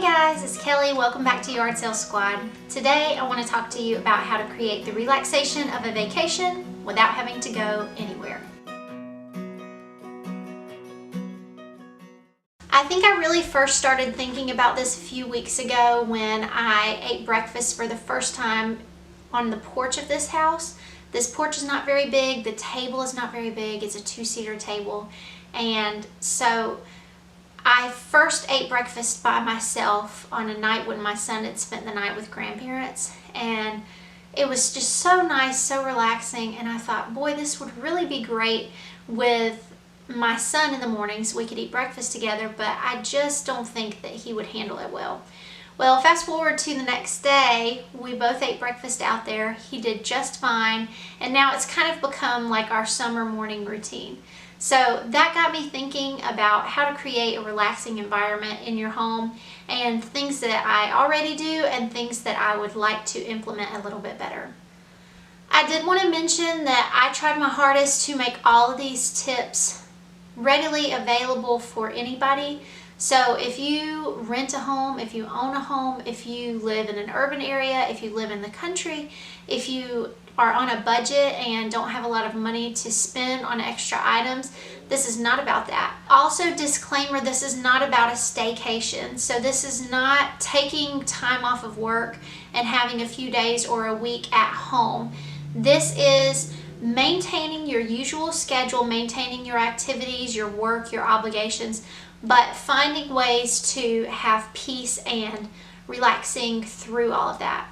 guys, it's Kelly. Welcome back to Yard Sale Squad. Today I want to talk to you about how to create the relaxation of a vacation without having to go anywhere. I think I really first started thinking about this a few weeks ago when I ate breakfast for the first time on the porch of this house. This porch is not very big, the table is not very big, it's a two-seater table, and so I first ate breakfast by myself on a night when my son had spent the night with grandparents, and it was just so nice, so relaxing, and I thought, boy, this would really be great with my son in the morning so we could eat breakfast together, but I just don't think that he would handle it well. Well, fast forward to the next day, we both ate breakfast out there. He did just fine, and now it's kind of become like our summer morning routine. So that got me thinking about how to create a relaxing environment in your home and things that I already do and things that I would like to implement a little bit better. I did want to mention that I tried my hardest to make all of these tips readily available for anybody. So if you rent a home, if you own a home, if you live in an urban area, if you live in the country, if you are on a budget and don't have a lot of money to spend on extra items, this is not about that. Also, disclaimer, this is not about a staycation. So this is not taking time off of work and having a few days or a week at home. This is maintaining your usual schedule, maintaining your activities, your work, your obligations, but finding ways to have peace and relaxing through all of that.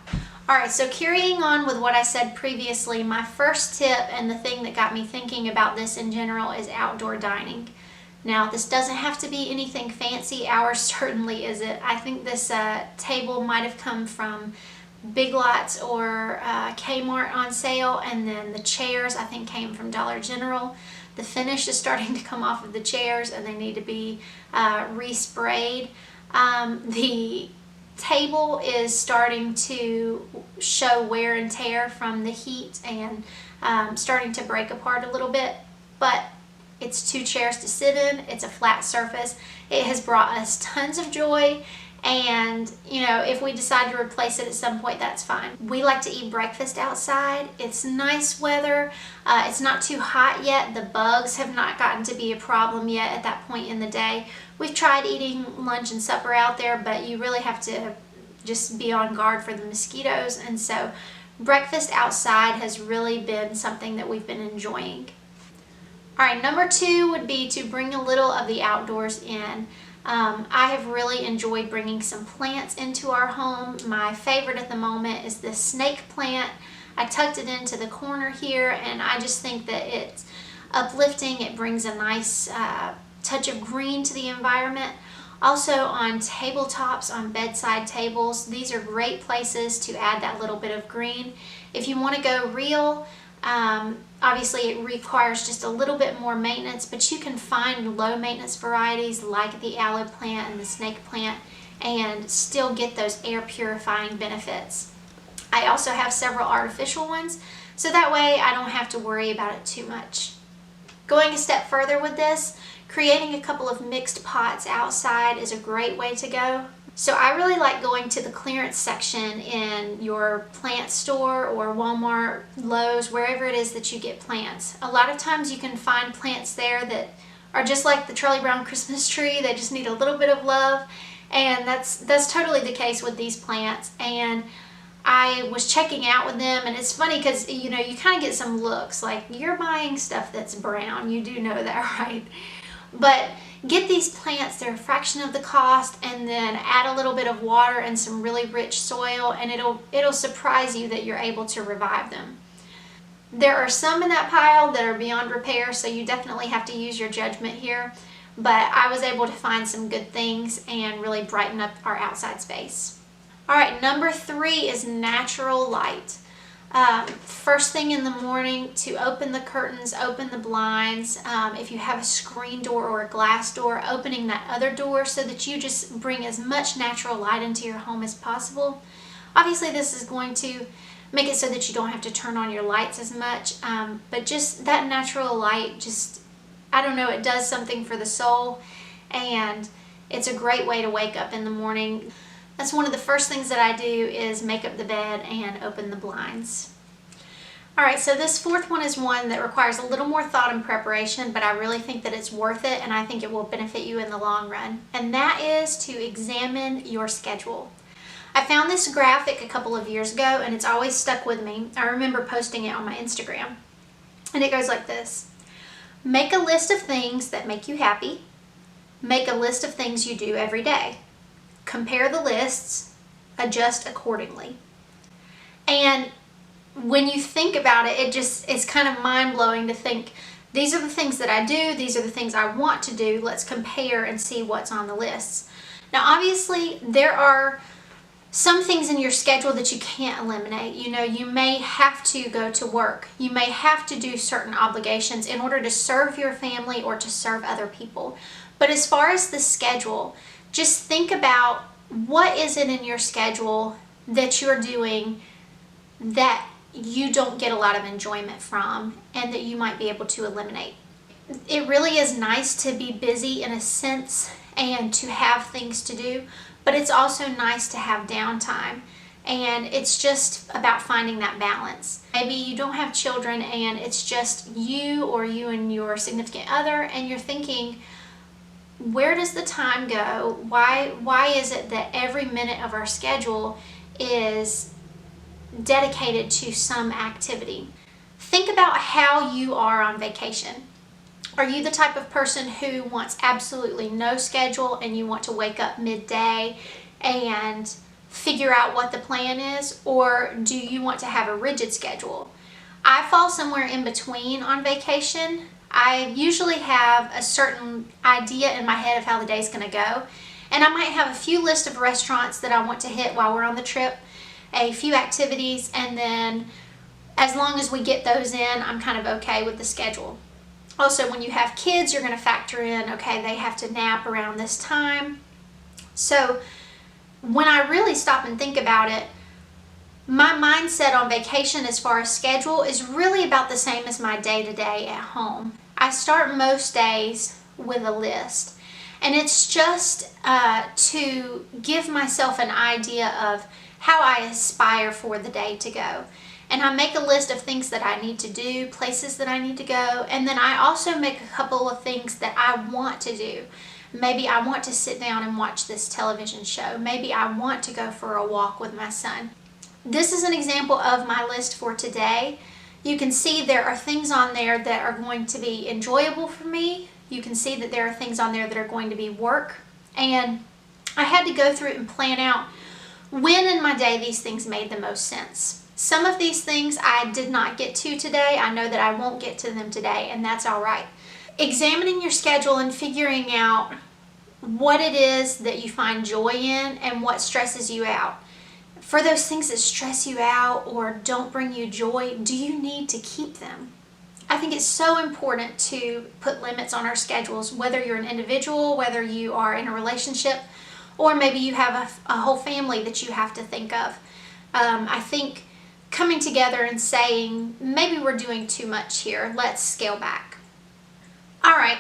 Alright, so carrying on with what I said previously, my first tip and the thing that got me thinking about this in general is outdoor dining. Now, this doesn't have to be anything fancy. Ours certainly isn't. I think this table might have come from Big Lots or Kmart on sale, and then the chairs I think came from Dollar General. The finish is starting to come off of the chairs and they need to be resprayed. The table is starting to show wear and tear from the heat and starting to break apart a little bit, but it's two chairs to sit in, it's a flat surface. It has brought us tons of joy, and you know, if we decide to replace it at some point, that's fine. We like to eat breakfast outside. It's nice weather. It's not too hot yet. The bugs have not gotten to be a problem yet at that point in the day. We've tried eating lunch and supper out there, but you really have to just be on guard for the mosquitoes, and so breakfast outside has really been something that we've been enjoying. Alright, number two would be to bring a little of the outdoors in. I have really enjoyed bringing some plants into our home. My favorite at the moment is this snake plant. I tucked it into the corner here, and I just think that it's uplifting. It brings a nice touch of green to the environment. Also on tabletops, on bedside tables, these are great places to add that little bit of green. If you want to go real, obviously it requires just a little bit more maintenance, but you can find low maintenance varieties like the aloe plant and the snake plant and still get those air purifying benefits. I also have several artificial ones, so that way I don't have to worry about it too much. Going a step further with this, creating a couple of mixed pots outside is a great way to go. So I really like going to the clearance section in your plant store or Walmart, Lowe's, wherever it is that you get plants. A lot of times you can find plants there that are just like the Charlie Brown Christmas tree. They just need a little bit of love, and that's totally the case with these plants. And I was checking out with them, and it's funny because you know, you kind of get some looks like you're buying stuff that's brown. You do know that, right? But get these plants, they're a fraction of the cost, and then add a little bit of water and some really rich soil, and it'll surprise you that you're able to revive them. There are some in that pile that are beyond repair, so you definitely have to use your judgment here, but I was able to find some good things and really brighten up our outside space. Alright, number three is natural light. First thing in the morning, to open the curtains, open the blinds. If you have a screen door or a glass door, opening that other door so that you just bring as much natural light into your home as possible. Obviously this is going to make it so that you don't have to turn on your lights as much, but just that natural light, just, I don't know, it does something for the soul, and It's a great way to wake up in the morning. That's one of the first things that I do is make up the bed and open the blinds. All right, so this fourth one is one that requires a little more thought and preparation, but I really think that it's worth it, and I think it will benefit you in the long run. And that is to examine your schedule. I found this graphic a couple of years ago, and it's always stuck with me. I remember posting it on my Instagram. And it goes like this. Make a list of things that make you happy. Make a list of things you do every day. Compare the lists. Adjust accordingly. And when you think about it, it's kind of mind-blowing to think, these are the things that I do, these are the things I want to do, let's compare and see what's on the lists. Now obviously there are some things in your schedule that you can't eliminate. You know, you may have to go to work, you may have to do certain obligations in order to serve your family or to serve other people. But as far as the schedule, just think about what is it in your schedule that you're doing that you don't get a lot of enjoyment from and that you might be able to eliminate. It really is nice to be busy in a sense and to have things to do, but it's also nice to have downtime, and it's just about finding that balance. Maybe you don't have children and it's just you or you and your significant other, and you're thinking, where does the time go? Why is it that every minute of our schedule is dedicated to some activity? Think about how you are on vacation. Are you the type of person who wants absolutely no schedule and you want to wake up midday and figure out what the plan is? Or do you want to have a rigid schedule? I fall somewhere in between on vacation. I usually have a certain idea in my head of how the day's going to go, and I might have a few lists of restaurants that I want to hit while we're on the trip, a few activities, and then as long as we get those in, I'm kind of okay with the schedule. Also, when you have kids, you're going to factor in, okay, they have to nap around this time. So when I really stop and think about it, my mindset on vacation as far as schedule is really about the same as my day-to-day at home. I start most days with a list, and it's just to give myself an idea of how I aspire for the day to go. And I make a list of things that I need to do, places that I need to go, and then I also make a couple of things that I want to do. Maybe I want to sit down and watch this television show. Maybe I want to go for a walk with my son. This is an example of my list for today. You can see there are things on there that are going to be enjoyable for me. You can see that there are things on there that are going to be work. And I had to go through it and plan out when in my day these things made the most sense. Some of these things I did not get to today. I know that I won't get to them today, and that's all right. Examining your schedule and figuring out what it is that you find joy in and what stresses you out. For those things that stress you out or don't bring you joy, do you need to keep them? I think it's so important to put limits on our schedules, whether you're an individual, whether you are in a relationship, or maybe you have a whole family that you have to think of. I think coming together and saying, maybe we're doing too much here, let's scale back. All right,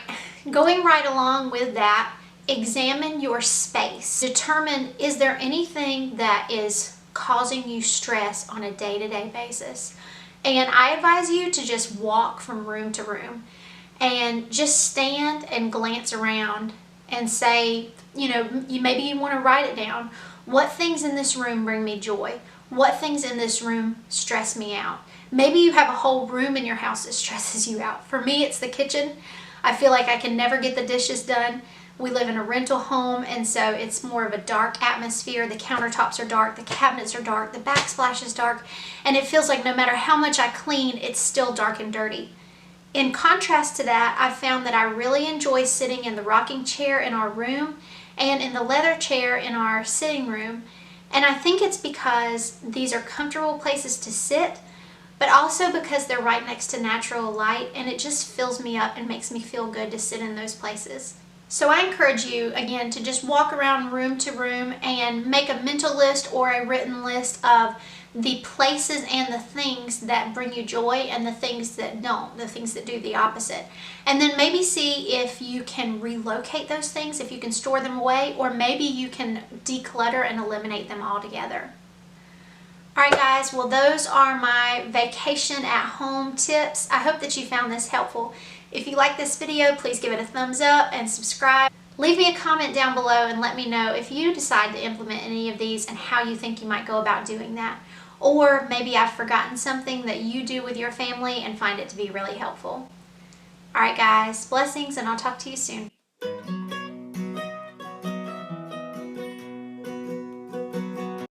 going right along with that, examine your space. Determine, is there anything that is causing you stress on a day-to-day basis? And I advise you to just walk from room to room and just stand and glance around and say, maybe you want to write it down. What things in this room bring me joy? What things in this room stress me out? Maybe you have a whole room in your house that stresses you out. For me, it's the kitchen. I feel like I can never get the dishes done. We live in a rental home, and so it's more of a dark atmosphere. The countertops are dark, the cabinets are dark, the backsplash is dark, and it feels like no matter how much I clean, it's still dark and dirty. In contrast to that, I found that I really enjoy sitting in the rocking chair in our room and in the leather chair in our sitting room. And I think it's because these are comfortable places to sit, but also because they're right next to natural light, and it just fills me up and makes me feel good to sit in those places. So I encourage you, again, to just walk around room to room and make a mental list or a written list of the places and the things that bring you joy and the things that don't, the things that do the opposite. And then maybe see if you can relocate those things, if you can store them away, or maybe you can declutter and eliminate them altogether. Alright guys, well those are my vacation at home tips. I hope that you found this helpful. If you like this video, please give it a thumbs up and subscribe. Leave me a comment down below and let me know if you decide to implement any of these and how you think you might go about doing that. Or maybe I've forgotten something that you do with your family and find it to be really helpful. Alright guys, blessings, and I'll talk to you soon.